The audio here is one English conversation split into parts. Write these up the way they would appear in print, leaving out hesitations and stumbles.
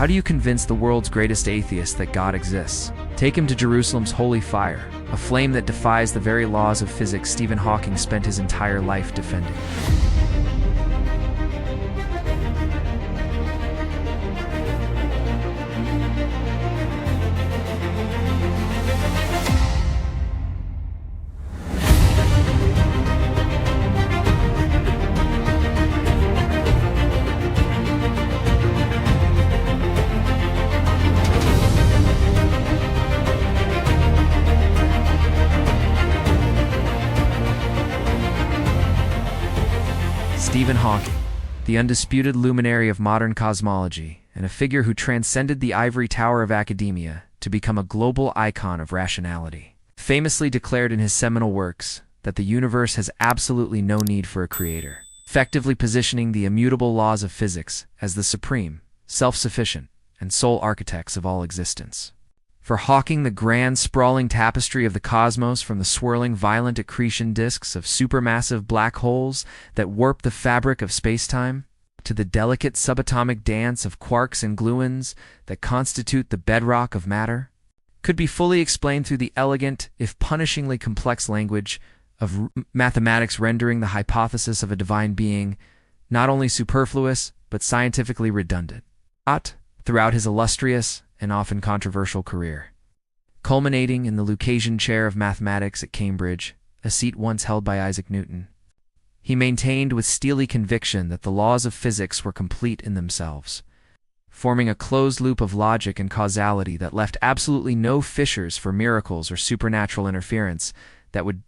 How do you convince the world's greatest atheist that God exists? Take him to Jerusalem's holy fire, a flame that defies the very laws of physics Stephen Hawking spent his entire life defending. Stephen Hawking, the undisputed luminary of modern cosmology, and a figure who transcended the ivory tower of academia to become a global icon of rationality, famously declared in his seminal works that the universe has absolutely no need for a creator, effectively positioning the immutable laws of physics as the supreme, self-sufficient, and sole architects of all existence. For Hawking, the grand, sprawling tapestry of the cosmos, from the swirling, violent accretion disks of supermassive black holes that warp the fabric of space-time, to the delicate subatomic dance of quarks and gluons that constitute the bedrock of matter, could be fully explained through the elegant, if punishingly complex language of mathematics, rendering the hypothesis of a divine being not only superfluous, but scientifically redundant. Throughout his illustrious and often controversial career, culminating in the Lucasian Chair of Mathematics at Cambridge, a seat once held by Isaac Newton, he maintained with steely conviction that the laws of physics were complete in themselves, forming a closed loop of logic and causality that left absolutely no fissures for miracles or supernatural interference that would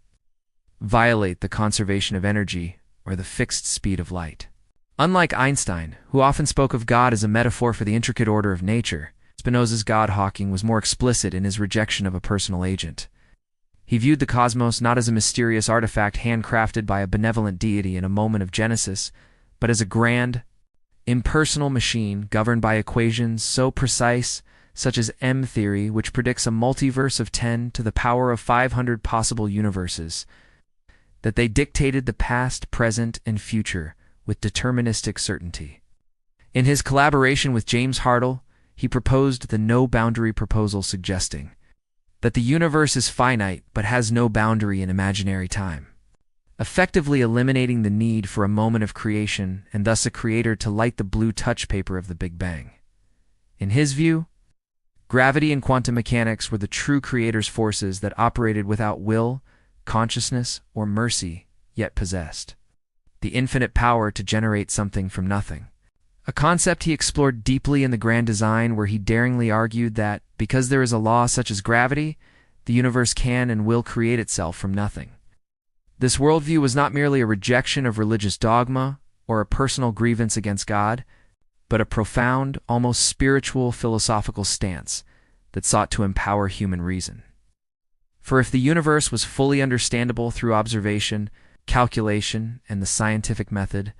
violate the conservation of energy or the fixed speed of light. Unlike Einstein, who often spoke of God as a metaphor for the intricate order of nature, Spinoza's God Hawking was more explicit in his rejection of a personal agent. He viewed the cosmos not as a mysterious artifact handcrafted by a benevolent deity in a moment of genesis, but as a grand, impersonal machine governed by equations so precise, such as M-theory, which predicts a multiverse of 10 to the power of 500 possible universes, that they dictated the past, present, and future with deterministic certainty. In his collaboration with James Hartle, he proposed the no-boundary proposal, suggesting that the universe is finite but has no boundary in imaginary time, effectively eliminating the need for a moment of creation and thus a creator to light the blue touch paper of the Big Bang. In his view, gravity and quantum mechanics were the true creator's forces that operated without will, consciousness, or mercy, yet possessed the infinite power to generate something from nothing. A concept he explored deeply in The Grand Design, where he daringly argued that, because there is a law such as gravity, the universe can and will create itself from nothing. This worldview was not merely a rejection of religious dogma or a personal grievance against God, but a profound, almost spiritual, philosophical stance that sought to empower human reason. For if the universe was fully understandable through observation, calculation, and the scientific method,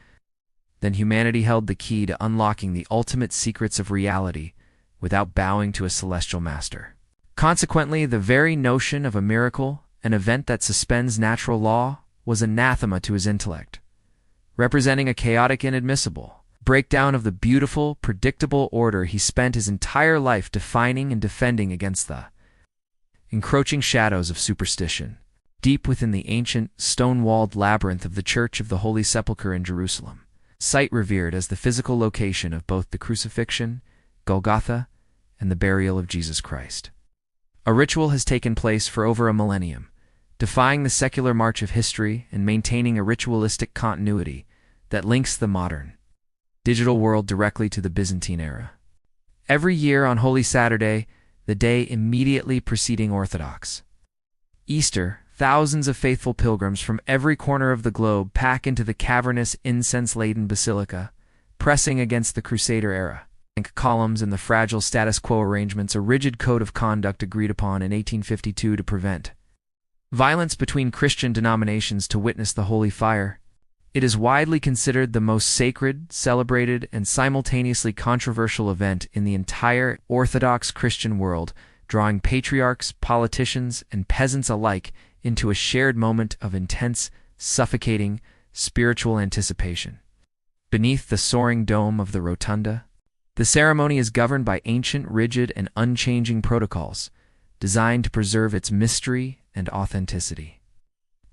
then humanity held the key to unlocking the ultimate secrets of reality without bowing to a celestial master. Consequently, the very notion of a miracle, an event that suspends natural law, was anathema to his intellect, representing a chaotic, inadmissible breakdown of the beautiful, predictable order he spent his entire life defining and defending against the encroaching shadows of superstition, deep within the ancient, stone-walled labyrinth of the Church of the Holy Sepulchre in Jerusalem, site revered as the physical location of both the crucifixion, Golgotha, and the burial of Jesus Christ. A ritual has taken place for over a millennium, defying the secular march of history and maintaining a ritualistic continuity that links the modern, digital world directly to the Byzantine era. Every year on Holy Saturday, the day immediately preceding Orthodox Easter, thousands of faithful pilgrims from every corner of the globe pack into the cavernous, incense-laden basilica, pressing against the Crusader era columns and the fragile status quo arrangements, a rigid code of conduct agreed upon in 1852 to prevent violence between Christian denominations, to witness the holy fire. It is widely considered the most sacred, celebrated, and simultaneously controversial event in the entire Orthodox Christian world, drawing patriarchs, politicians, and peasants alike into a shared moment of intense, suffocating, spiritual anticipation. Beneath the soaring dome of the rotunda, The ceremony is governed by ancient, rigid, and unchanging protocols, designed to preserve its mystery and authenticity.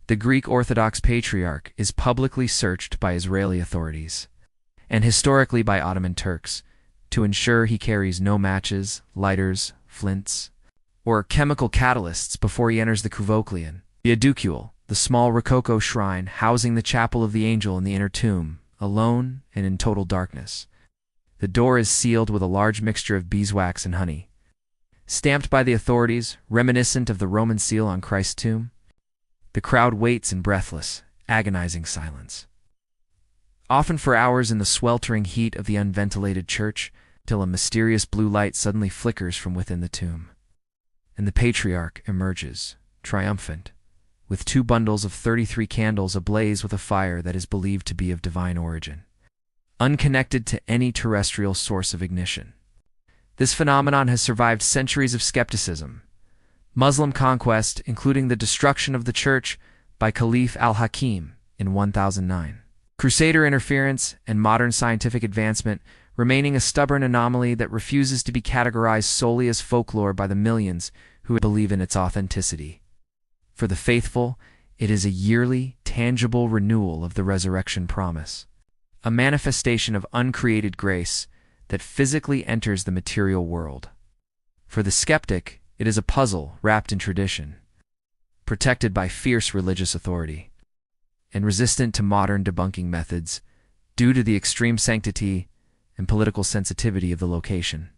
The Greek Orthodox Patriarch is publicly searched by Israeli authorities, and historically by Ottoman Turks, to ensure he carries no matches, lighters, flints, or chemical catalysts before he enters the Kuvoklion, the Aducule, the small Rococo shrine housing the chapel of the angel in the inner tomb, alone and in total darkness. The door is sealed with a large mixture of beeswax and honey, stamped by the authorities, reminiscent of the Roman seal on Christ's tomb. The crowd waits in breathless, agonizing silence, often for hours in the sweltering heat of the unventilated church, till a mysterious blue light suddenly flickers from within the tomb, and the patriarch emerges, triumphant, with 2 bundles of 33 candles ablaze with a fire that is believed to be of divine origin, unconnected to any terrestrial source of ignition. This phenomenon has survived centuries of skepticism, Muslim conquest, including the destruction of the church by Caliph al-Hakim in 1009, Crusader interference, and modern scientific advancement, remaining a stubborn anomaly that refuses to be categorized solely as folklore by the millions who believe in its authenticity. For the faithful, it is a yearly, tangible renewal of the resurrection promise, a manifestation of uncreated grace that physically enters the material world. For the skeptic, it is a puzzle wrapped in tradition, protected by fierce religious authority, and resistant to modern debunking methods due to the extreme sanctity and political sensitivity of the location.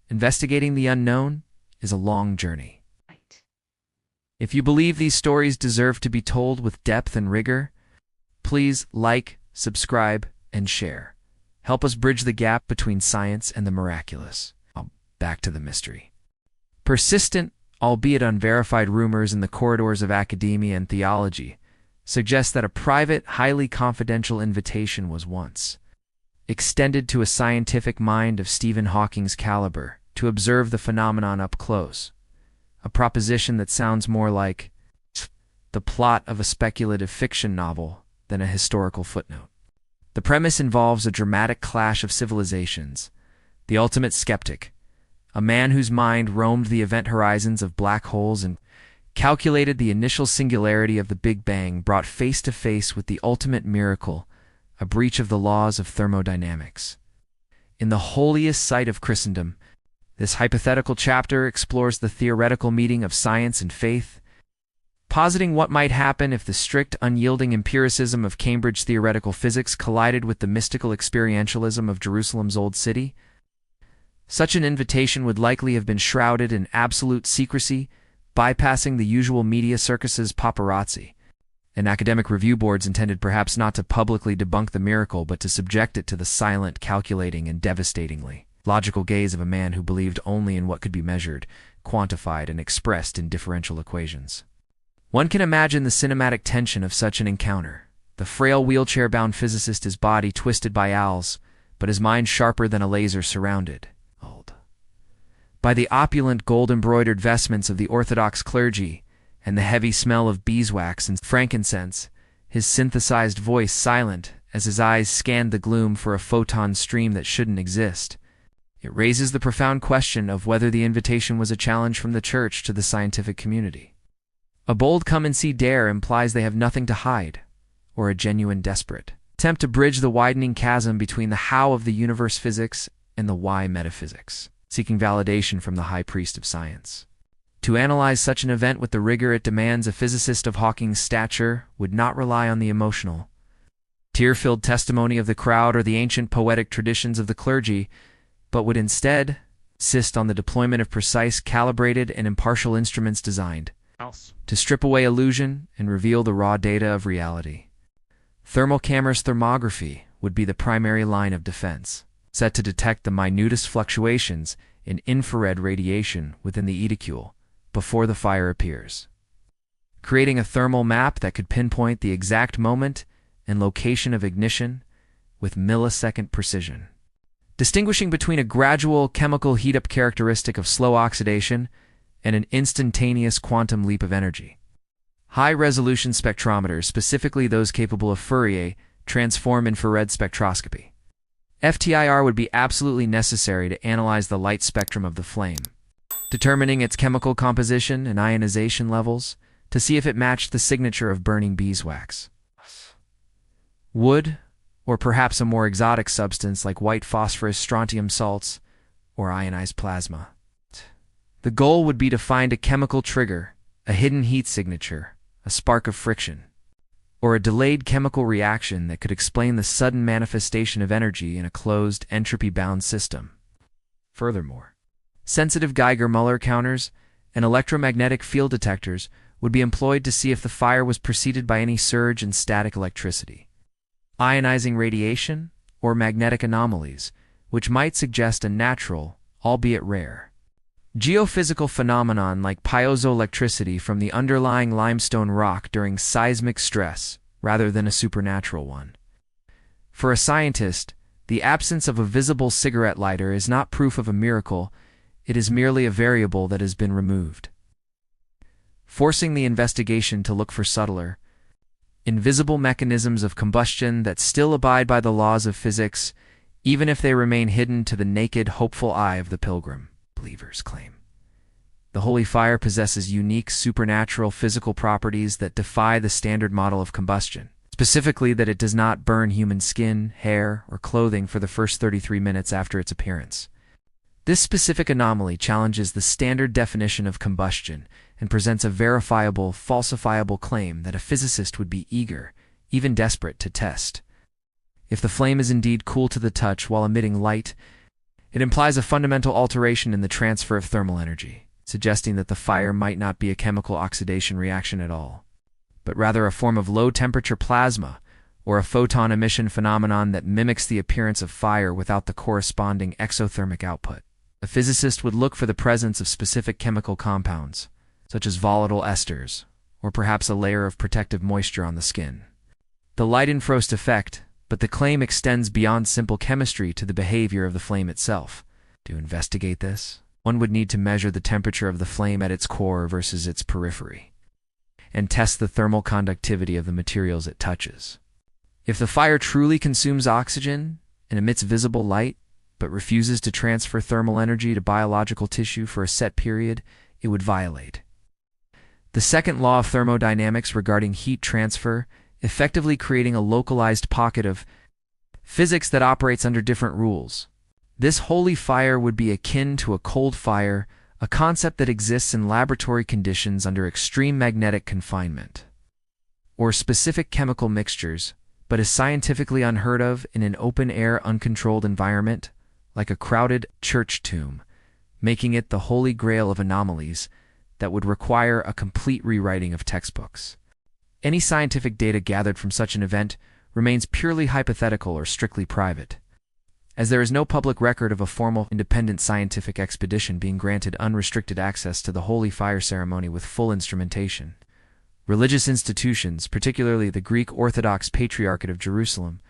Investigating the unknown is a long journey. If you believe these stories deserve to be told with depth and rigor, please like, subscribe, and share. Help us bridge the gap between science and the miraculous. Back to the mystery. Persistent, albeit unverified rumors in the corridors of academia and theology suggest that a private, highly confidential invitation was once extended to a scientific mind of Stephen Hawking's caliber to observe the phenomenon up close, a proposition that sounds more like the plot of a speculative fiction novel than a historical footnote. The premise involves a dramatic clash of civilizations, the ultimate skeptic, a man whose mind roamed the event horizons of black holes and calculated the initial singularity of the Big Bang, brought face to face with the ultimate miracle, a breach of the laws of thermodynamics. In the holiest site of Christendom, this hypothetical chapter explores the theoretical meeting of science and faith, positing what might happen if the strict, unyielding empiricism of Cambridge theoretical physics collided with the mystical experientialism of Jerusalem's Old City. Such an invitation would likely have been shrouded in absolute secrecy, bypassing the usual media circus's paparazzi, and academic review boards intended perhaps not to publicly debunk the miracle but to subject it to the silent, calculating, and devastatingly logical gaze of a man who believed only in what could be measured, quantified, and expressed in differential equations. One can imagine the cinematic tension of such an encounter. The frail wheelchair-bound physicist, his body twisted by owls, but his mind sharper than a laser, surrounded by the opulent gold-embroidered vestments of the Orthodox clergy and the heavy smell of beeswax and frankincense, his synthesized voice silent as his eyes scanned the gloom for a photon stream that shouldn't exist. It raises the profound question of whether the invitation was a challenge from the church to the scientific community. A bold come-and-see dare implies they have nothing to hide, or a genuine desperate attempt to bridge the widening chasm between the how of the universe physics and the why metaphysics, seeking validation from the high priest of science. To analyze such an event with the rigor it demands, a physicist of Hawking's stature would not rely on the emotional, tear-filled testimony of the crowd or the ancient poetic traditions of the clergy, but would instead insist on the deployment of precise, calibrated, and impartial instruments designed to strip away illusion and reveal the raw data of reality. Thermal cameras thermography would be the primary line of defense, set to detect the minutest fluctuations in infrared radiation within the edicule before the fire appears, creating a thermal map that could pinpoint the exact moment and location of ignition with millisecond precision, distinguishing between a gradual chemical heat-up characteristic of slow oxidation and an instantaneous quantum leap of energy. High-resolution spectrometers, specifically those capable of Fourier, transform infrared spectroscopy, FTIR would be absolutely necessary to analyze the light spectrum of the flame, determining its chemical composition and ionization levels to see if it matched the signature of burning beeswax. Wood, or perhaps a more exotic substance like white phosphorus strontium salts or ionized plasma. The goal would be to find a chemical trigger, a hidden heat signature, a spark of friction, or a delayed chemical reaction that could explain the sudden manifestation of energy in a closed, entropy-bound system. Furthermore, sensitive Geiger-Muller counters and electromagnetic field detectors would be employed to see if the fire was preceded by any surge in static electricity, ionizing radiation, or magnetic anomalies, which might suggest a natural, albeit rare, geophysical phenomenon like piezoelectricity from the underlying limestone rock during seismic stress, rather than a supernatural one. For a scientist, the absence of a visible cigarette lighter is not proof of a miracle, it is merely a variable that has been removed, forcing the investigation to look for subtler, invisible mechanisms of combustion that still abide by the laws of physics, even if they remain hidden to the naked, hopeful eye of the pilgrim. Believers claim the holy fire possesses unique supernatural physical properties that defy the standard model of combustion, specifically that it does not burn human skin, hair, or clothing for the first 33 minutes after its appearance. This specific anomaly challenges the standard definition of combustion and presents a verifiable, falsifiable claim that a physicist would be eager, even desperate, to test. If the flame is indeed cool to the touch while emitting light, it implies a fundamental alteration in the transfer of thermal energy, suggesting that the fire might not be a chemical oxidation reaction at all, but rather a form of low-temperature plasma or a photon emission phenomenon that mimics the appearance of fire without the corresponding exothermic output. A physicist would look for the presence of specific chemical compounds, such as volatile esters, or perhaps a layer of protective moisture on the skin. The Leidenfrost effect, but the claim extends beyond simple chemistry to the behavior of the flame itself. To investigate this, one would need to measure the temperature of the flame at its core versus its periphery, and test the thermal conductivity of the materials it touches. If the fire truly consumes oxygen and emits visible light, but refuses to transfer thermal energy to biological tissue for a set period, it would violate the second law of thermodynamics regarding heat transfer, effectively creating a localized pocket of physics that operates under different rules. This holy fire would be akin to a cold fire, a concept that exists in laboratory conditions under extreme magnetic confinement, or specific chemical mixtures, but is scientifically unheard of in an open-air, uncontrolled environment, like a crowded church tomb, making it the holy grail of anomalies that would require a complete rewriting of textbooks. Any scientific data gathered from such an event remains purely hypothetical or strictly private, as there is no public record of a formal, independent scientific expedition being granted unrestricted access to the holy fire ceremony with full instrumentation. Religious institutions, particularly the Greek Orthodox Patriarchate of Jerusalem,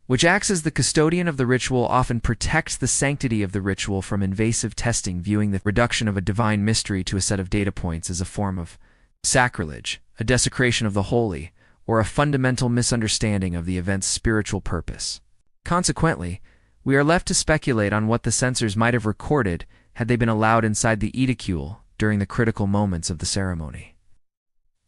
which acts as the custodian of the ritual, often protects the sanctity of the ritual from invasive testing, viewing the reduction of a divine mystery to a set of data points as a form of sacrilege, a desecration of the holy, or a fundamental misunderstanding of the event's spiritual purpose. Consequently, we are left to speculate on what the censors might have recorded had they been allowed inside the edicule during the critical moments of the ceremony.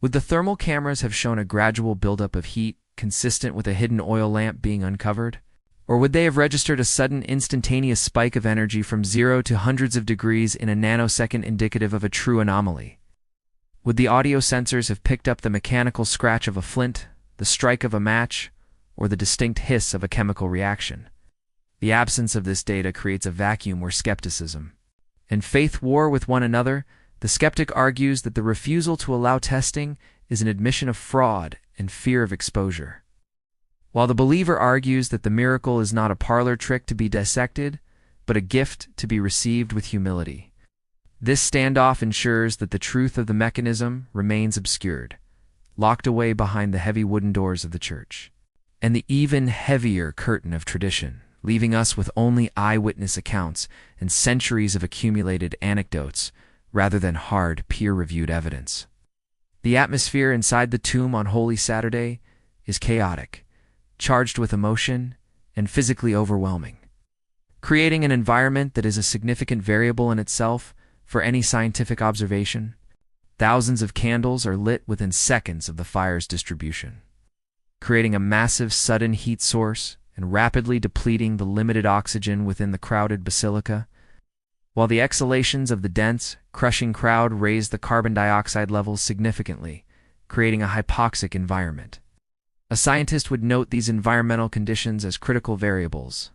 Would the thermal cameras have shown a gradual buildup of heat, consistent with a hidden oil lamp being uncovered? Or would they have registered a sudden instantaneous spike of energy from 0 to hundreds of degrees in a nanosecond, indicative of a true anomaly? Would the audio sensors have picked up the mechanical scratch of a flint, the strike of a match, or the distinct hiss of a chemical reaction? The absence of this data creates a vacuum where skepticism and faith war with one another. The skeptic argues that the refusal to allow testing is an admission of fraud and fear of exposure, while the believer argues that the miracle is not a parlor trick to be dissected, but a gift to be received with humility. This standoff ensures that the truth of the mechanism remains obscured, locked away behind the heavy wooden doors of the church, and the even heavier curtain of tradition, leaving us with only eyewitness accounts and centuries of accumulated anecdotes rather than hard, peer-reviewed evidence. The atmosphere inside the tomb on Holy Saturday is chaotic, charged with emotion, and physically overwhelming. creating an environment that is a significant variable in itself for any scientific observation. Thousands of candles are lit within seconds of the fire's distribution, creating a massive sudden heat source and rapidly depleting the limited oxygen within the crowded basilica, while the exhalations of the dense, crushing crowd raise the carbon dioxide levels significantly, creating a hypoxic environment. A scientist would note these environmental conditions as critical variables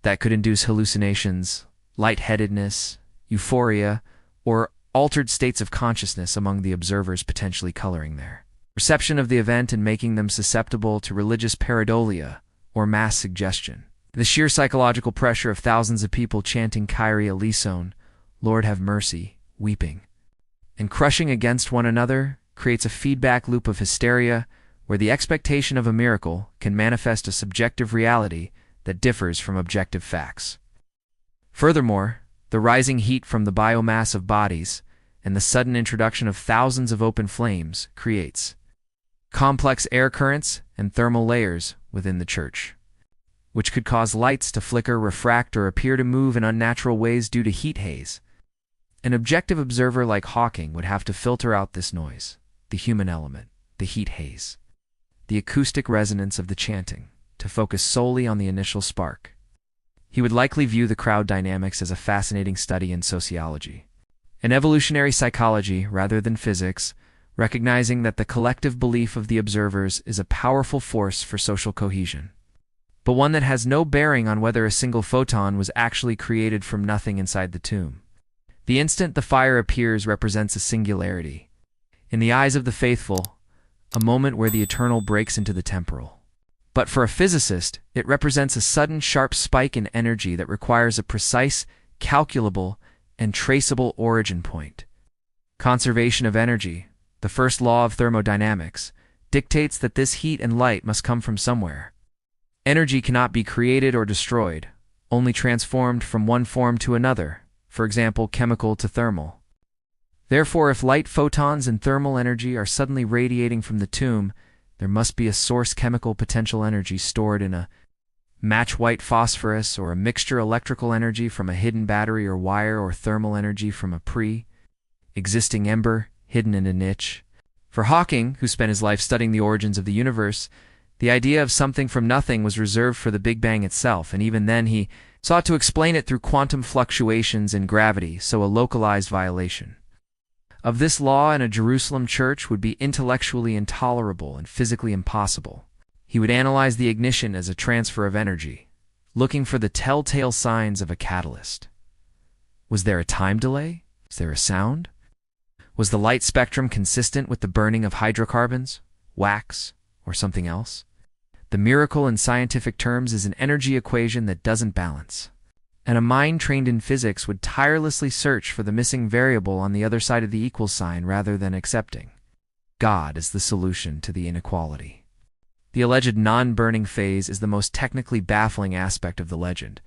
that could induce hallucinations, lightheadedness, euphoria, or altered states of consciousness among the observers, potentially coloring their perception of the event and making them susceptible to religious pareidolia or mass suggestion. The sheer psychological pressure of thousands of people chanting Kyrie eleison, Lord have mercy, weeping, and crushing against one another creates a feedback loop of hysteria where the expectation of a miracle can manifest a subjective reality that differs from objective facts. Furthermore, the rising heat from the biomass of bodies and the sudden introduction of thousands of open flames creates complex air currents and thermal layers within the church, which could cause lights to flicker, refract, or appear to move in unnatural ways due to heat haze. An objective observer like Hawking would have to filter out this noise, the human element, the heat haze, the acoustic resonance of the chanting, to focus solely on the initial spark. He would likely view the crowd dynamics as a fascinating study in sociology, an evolutionary psychology rather than physics, recognizing that the collective belief of the observers is a powerful force for social cohesion, but one that has no bearing on whether a single photon was actually created from nothing inside the tomb. The instant the fire appears represents a singularity. In the eyes of the faithful, a moment where the eternal breaks into the temporal. But for a physicist, it represents a sudden sharp spike in energy that requires a precise, calculable, and traceable origin point. Conservation of energy, the first law of thermodynamics, dictates that this heat and light must come from somewhere. Energy cannot be created or destroyed, only transformed from one form to another, for example, chemical to thermal. Therefore, if light photons and thermal energy are suddenly radiating from the tomb, there must be a source chemical potential energy stored in a match white phosphorus, or a mixture electrical energy from a hidden battery or wire, or thermal energy from a pre-existing ember hidden in a niche. For Hawking, who spent his life studying the origins of the universe, the idea of something from nothing was reserved for the Big Bang itself, and even then he sought to explain it through quantum fluctuations in gravity, so a localized violation of this law in a Jerusalem church would be intellectually intolerable and physically impossible. He would analyze the ignition as a transfer of energy, looking for the telltale signs of a catalyst. Was there a time delay? Was there a sound? Was the light spectrum consistent with the burning of hydrocarbons, wax, or something else? The miracle in scientific terms is an energy equation that doesn't balance, and a mind trained in physics would tirelessly search for the missing variable on the other side of the equal sign rather than accepting God as the solution to the inequality. The alleged non-burning phase is the most technically baffling aspect of the legend,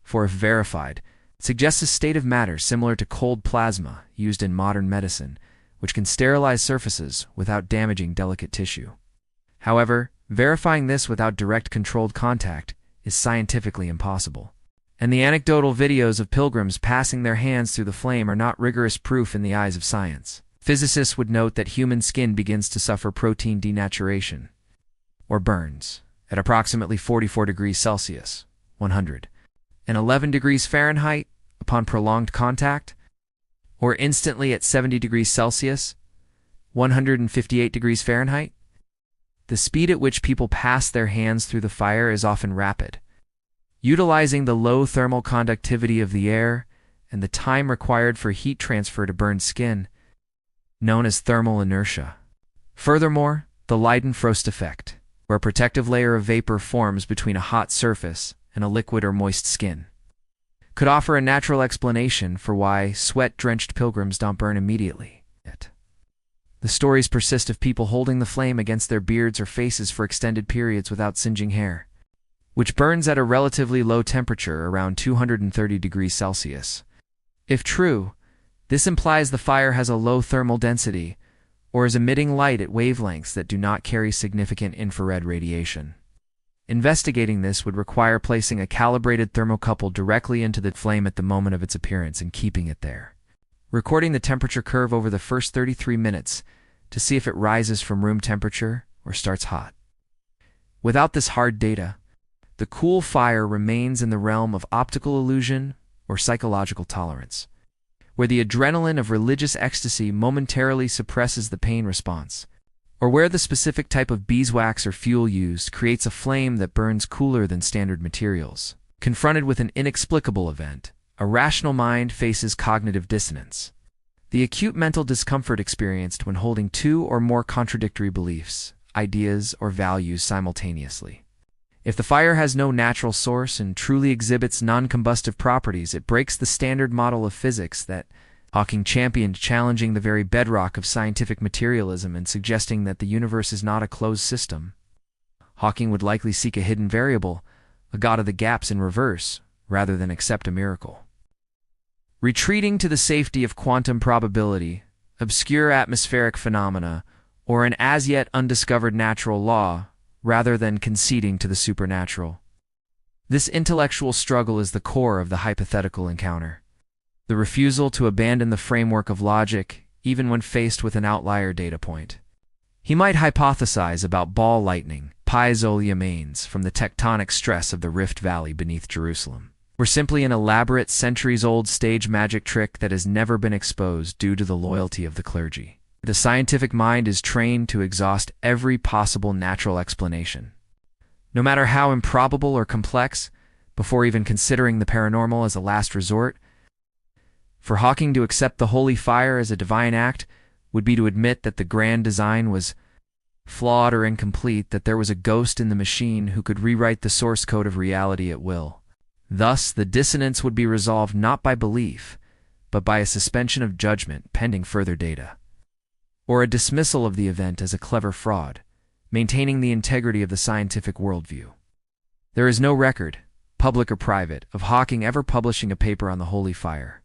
for if verified, it suggests a state of matter similar to cold plasma used in modern medicine, which can sterilize surfaces without damaging delicate tissue. However, verifying this without direct controlled contact is scientifically impossible, and the anecdotal videos of pilgrims passing their hands through the flame are not rigorous proof in the eyes of science. Physicists would note that human skin begins to suffer protein denaturation, or burns, at approximately 44 degrees Celsius, 111 degrees Fahrenheit, upon prolonged contact, or instantly at 70 degrees Celsius, 158 degrees Fahrenheit. The speed at which people pass their hands through the fire is often rapid, utilizing the low thermal conductivity of the air and the time required for heat transfer to burn skin, known as thermal inertia. Furthermore, the Leidenfrost effect, where a protective layer of vapor forms between a hot surface and a liquid or moist skin, could offer a natural explanation for why sweat-drenched pilgrims don't burn immediately. The stories persist of people holding the flame against their beards or faces for extended periods without singeing hair, which burns at a relatively low temperature, around 230 degrees Celsius. If true, this implies the fire has a low thermal density, or is emitting light at wavelengths that do not carry significant infrared radiation. Investigating this would require placing a calibrated thermocouple directly into the flame at the moment of its appearance and keeping it there. Recording the temperature curve over the first 33 minutes to see if it rises from room temperature or starts hot. Without this hard data, the cool fire remains in the realm of optical illusion or psychological tolerance, where the adrenaline of religious ecstasy momentarily suppresses the pain response, or where the specific type of beeswax or fuel used creates a flame that burns cooler than standard materials. Confronted with an inexplicable event, a rational mind faces cognitive dissonance, the acute mental discomfort experienced when holding two or more contradictory beliefs, ideas, or values simultaneously. If the fire has no natural source and truly exhibits non-combustive properties, it breaks the standard model of physics that Hawking championed, challenging the very bedrock of scientific materialism and suggesting that the universe is not a closed system. Hawking would likely seek a hidden variable, a god of the gaps in reverse, rather than accept a miracle. Retreating to the safety of quantum probability, obscure atmospheric phenomena, or an as-yet undiscovered natural law, rather than conceding to the supernatural. This intellectual struggle is the core of the hypothetical encounter. The refusal to abandon the framework of logic, even when faced with an outlier data point. He might hypothesize about ball lightning, piezo-liamanes from the tectonic stress of the Rift Valley beneath Jerusalem, or simply an elaborate centuries-old stage magic trick that has never been exposed due to the loyalty of the clergy. The scientific mind is trained to exhaust every possible natural explanation, no matter how improbable or complex, before even considering the paranormal as a last resort. For Hawking to accept the holy fire as a divine act would be to admit that the grand design was flawed or incomplete, that there was a ghost in the machine who could rewrite the source code of reality at will. Thus, the dissonance would be resolved not by belief, but by a suspension of judgment pending further data, or a dismissal of the event as a clever fraud, maintaining the integrity of the scientific worldview. There is no record, public or private, of Hawking ever publishing a paper on the holy fire,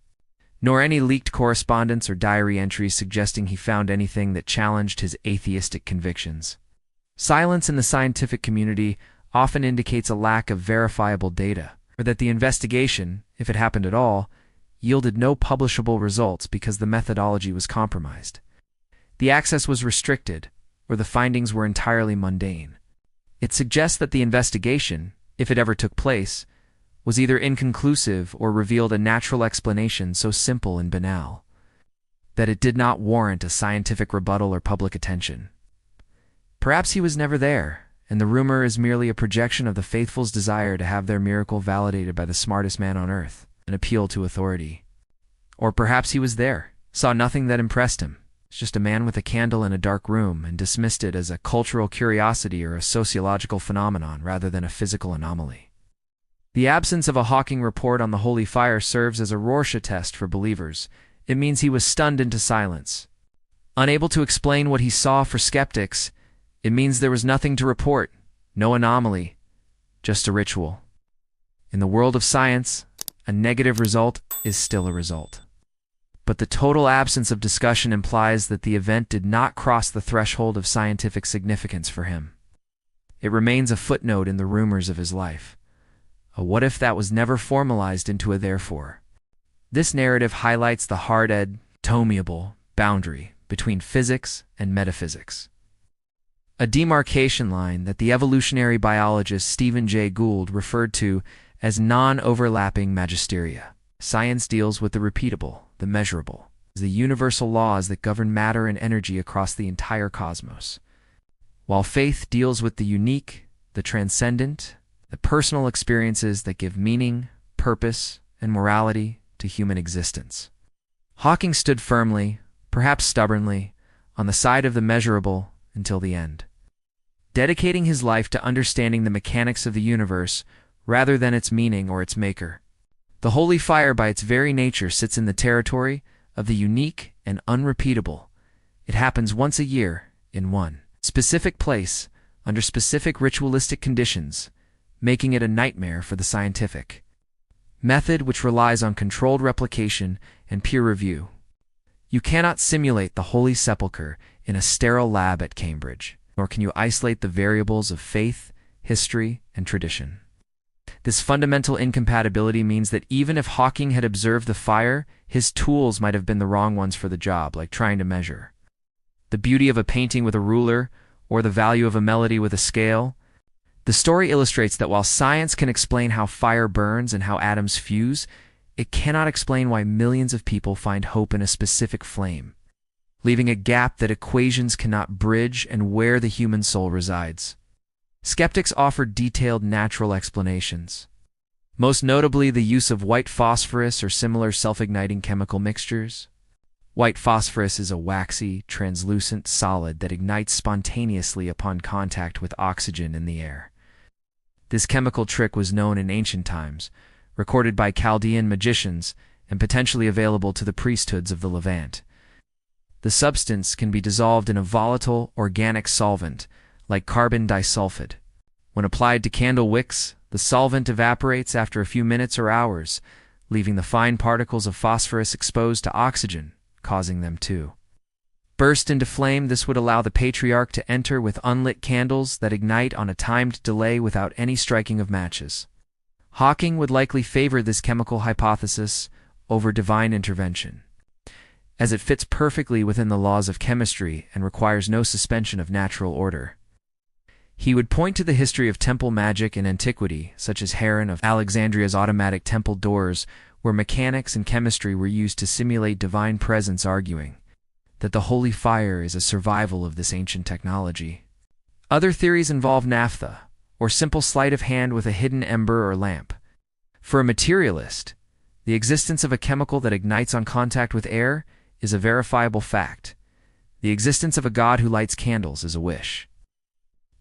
nor any leaked correspondence or diary entries suggesting he found anything that challenged his atheistic convictions. Silence in the scientific community often indicates a lack of verifiable data, or that the investigation, if it happened at all, yielded no publishable results because the methodology was compromised. The access was restricted, or the findings were entirely mundane. It suggests that the investigation, if it ever took place, was either inconclusive or revealed a natural explanation so simple and banal that it did not warrant a scientific rebuttal or public attention. Perhaps he was never there, and the rumor is merely a projection of the faithful's desire to have their miracle validated by the smartest man on earth, an appeal to authority. Or perhaps he was there, saw nothing that impressed him, just a man with a candle in a dark room, and dismissed it as a cultural curiosity or a sociological phenomenon rather than a physical anomaly. The absence of a Hawking report on the holy fire serves as a Rorschach test for believers. It means he was stunned into silence. Unable to explain what he saw for skeptics, it means there was nothing to report, no anomaly, just a ritual. In the world of science, a negative result is still a result. But the total absence of discussion implies that the event did not cross the threshold of scientific significance for him. It remains a footnote in the rumors of his life. A what if that was never formalized into a therefore. This narrative highlights the hard-edged, tomeable boundary between physics and metaphysics, a demarcation line that the evolutionary biologist Stephen Jay Gould referred to as non-overlapping magisteria. Science deals with the repeatable, the measurable, the universal laws that govern matter and energy across the entire cosmos, while faith deals with the unique, the transcendent, the personal experiences that give meaning, purpose, and morality to human existence. Hawking stood firmly, perhaps stubbornly, on the side of the measurable until the end, dedicating his life to understanding the mechanics of the universe rather than its meaning or its maker. The holy fire by its very nature sits in the territory of the unique and unrepeatable. It happens once a year, in one specific place, under specific ritualistic conditions, making it a nightmare for the scientific method, which relies on controlled replication and peer review. You cannot simulate the Holy Sepulchre in a sterile lab at Cambridge, nor can you isolate the variables of faith, history, and tradition. This fundamental incompatibility means that even if Hawking had observed the fire, his tools might have been the wrong ones for the job, like trying to measure the beauty of a painting with a ruler or the value of a melody with a scale. The story illustrates that while science can explain how fire burns and how atoms fuse, it cannot explain why millions of people find hope in a specific flame, leaving a gap that equations cannot bridge and where the human soul resides. Skeptics offer detailed natural explanations, most notably the use of white phosphorus or similar self-igniting chemical mixtures. White phosphorus is a waxy, translucent solid that ignites spontaneously upon contact with oxygen in the air. This chemical trick was known in ancient times, recorded by Chaldean magicians, and potentially available to the priesthoods of the Levant. The substance can be dissolved in a volatile, organic solvent, like carbon disulfide. When applied to candle wicks, the solvent evaporates after a few minutes or hours, leaving the fine particles of phosphorus exposed to oxygen, causing them to burst into flame. This would allow the patriarch to enter with unlit candles that ignite on a timed delay without any striking of matches. Hawking would likely favor this chemical hypothesis over divine intervention, as it fits perfectly within the laws of chemistry and requires no suspension of natural order. He would point to the history of temple magic in antiquity, such as Heron of Alexandria's automatic temple doors, where mechanics and chemistry were used to simulate divine presence, arguing that the holy fire is a survival of this ancient technology. Other theories involve naphtha, or simple sleight of hand with a hidden ember or lamp. For a materialist, the existence of a chemical that ignites on contact with air is a verifiable fact. The existence of a god who lights candles is a wish.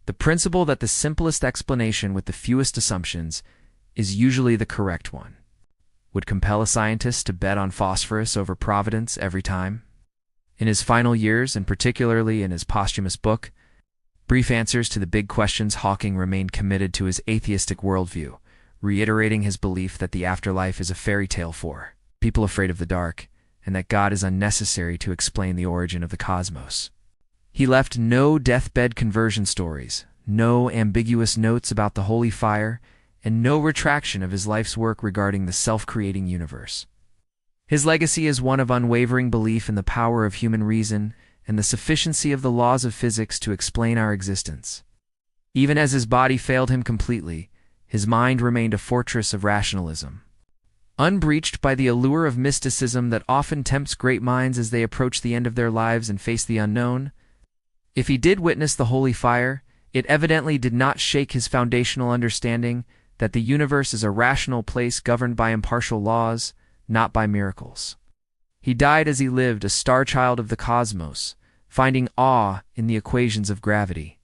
The principle that the simplest explanation with the fewest assumptions is usually the correct one would compel a scientist to bet on phosphorus over providence every time. In his final years, and particularly in his posthumous book, Brief Answers to the Big Questions, Hawking remained committed to his atheistic worldview, reiterating his belief that the afterlife is a fairy tale for people afraid of the dark, and that God is unnecessary to explain the origin of the cosmos. He left no deathbed conversion stories, no ambiguous notes about the holy fire, and no retraction of his life's work regarding the self-creating universe. His legacy is one of unwavering belief in the power of human reason and the sufficiency of the laws of physics to explain our existence. Even as his body failed him completely, his mind remained a fortress of rationalism, unbreached by the allure of mysticism that often tempts great minds as they approach the end of their lives and face the unknown. If he did witness the holy fire, it evidently did not shake his foundational understanding that the universe is a rational place governed by impartial laws, not by miracles. He died as he lived, a star child of the cosmos, finding awe in the equations of gravity,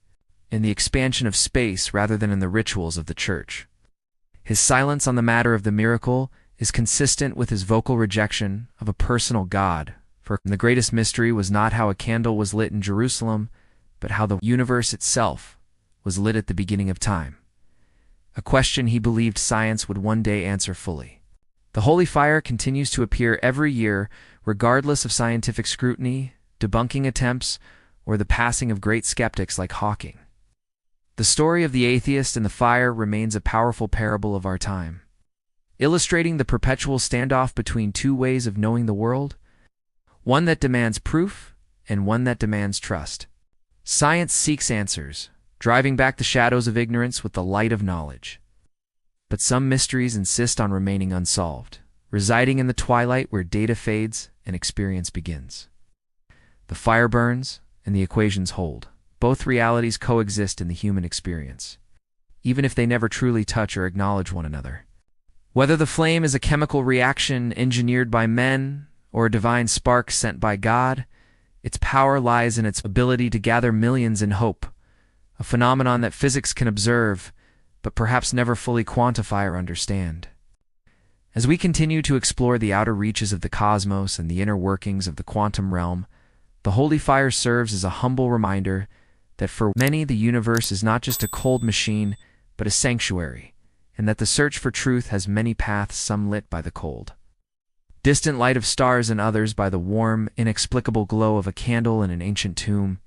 in the expansion of space rather than in the rituals of the church. His silence on the matter of the miracle is consistent with his vocal rejection of a personal God, for the greatest mystery was not how a candle was lit in Jerusalem, but how the universe itself was lit at the beginning of time, a question he believed science would one day answer fully. The holy fire continues to appear every year, regardless of scientific scrutiny, debunking attempts, or the passing of great skeptics like Hawking. The story of the atheist and the fire remains a powerful parable of our time, illustrating the perpetual standoff between two ways of knowing the world, one that demands proof and one that demands trust. Science seeks answers, driving back the shadows of ignorance with the light of knowledge. But some mysteries insist on remaining unsolved, residing in the twilight where data fades and experience begins. The fire burns and the equations hold. Both realities coexist in the human experience, even if they never truly touch or acknowledge one another. Whether the flame is a chemical reaction engineered by men or a divine spark sent by God, its power lies in its ability to gather millions in hope, a phenomenon that physics can observe, but perhaps never fully quantify or understand. As we continue to explore the outer reaches of the cosmos and the inner workings of the quantum realm, the holy fire serves as a humble reminder that for many the universe is not just a cold machine, but a sanctuary, and that the search for truth has many paths, some lit by the cold distant light of stars and others by the warm, inexplicable glow of a candle in an ancient tomb.